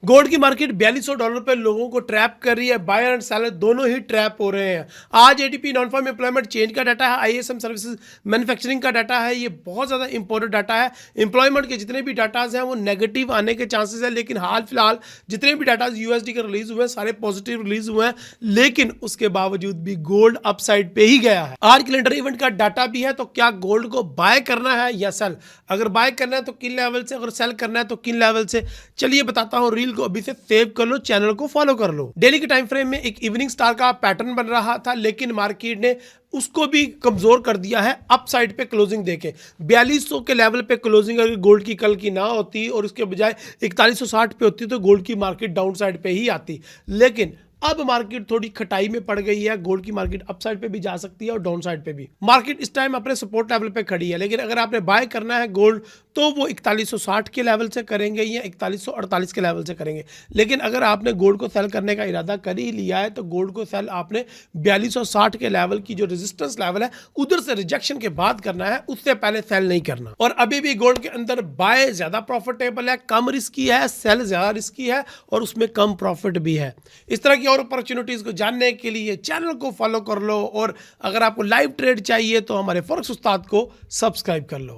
Gold की market $4200 पे लोगों को ट्रैप कर रही है। बायर एंड सेलर दोनों ही ट्रैप हो रहे हैं। आज ADP non farm employment change का डाटा है, आईएसएम सर्विसेज मैन्युफैक्चरिंग का डाटा है। ये बहुत ज़्यादा इंपॉर्टेंट डाटा है। एम्प्लॉयमेंट के जितने भी डाटाज हैं वो नेगेटिव आने के चांसेस है, लेकिन हाल फिलहाल जितने भी डाटाज यूएसडी के रिलीज हुए हैं सारे पॉजिटिव रिलीज हुए हैं, लेकिन उसके बावजूद भी गोल्ड अपसाइड पे ही गया है। आज कैलेंडर इवेंट का डाटा भी है, तो क्या गोल्ड को बाय करना है या सेल? अगर बाय करना है तो किन लेवल से, अगर सेल करना है तो किन लेवल से, चलिए बताता हूँ। रील को अभी से सेव कर लो, चैनल को फॉलो कर लो। डेली के टाइम फ्रेम में एक इवनिंग स्टार का पैटर्न बन रहा था, लेकिन मार्केट ने उसको भी कमजोर कर दिया है अपसाइड पे क्लोजिंग देके। 4200 के लेवल पे क्लोजिंग अगर गोल्ड की कल की ना होती और उसके बजाय 4160 पे होती तो गोल्ड की मार्केट डाउन साइड पे ही आती। लेकिन अब मार्केट थोड़ी खटाई में पड़ गई है। गोल्ड की मार्केट अप साइड पे भी जा सकती है और डाउन साइड पे भी। मार्केट इस टाइम अपने सपोर्ट लेवल पे खड़ी है, लेकिन अगर आपने बाय करना है गोल्ड तो वो 4160 के लेवल से करेंगे या 4148 के लेवल से करेंगे। लेकिन अगर आपने गोल्ड को सेल करने का इरादा कर ही लिया है तो गोल्ड को सेल आपने 4260 के लेवल की जो रेजिस्टेंस लेवल है उधर से रिजेक्शन के बाद करना है, उससे पहले सेल नहीं करना। और अभी भी गोल्ड के अंदर बाय ज्यादा प्रॉफिटेबल है, कम रिस्की है, सेल ज्यादा रिस्की है और उसमें कम प्रॉफिट भी है। इस तरह की और अपॉर्चुनिटीज को जानने के लिए चैनल को फॉलो कर लो, और अगर आपको लाइव ट्रेड चाहिए तो हमारे फॉरेक्स उस्ताद को सब्सक्राइब कर लो।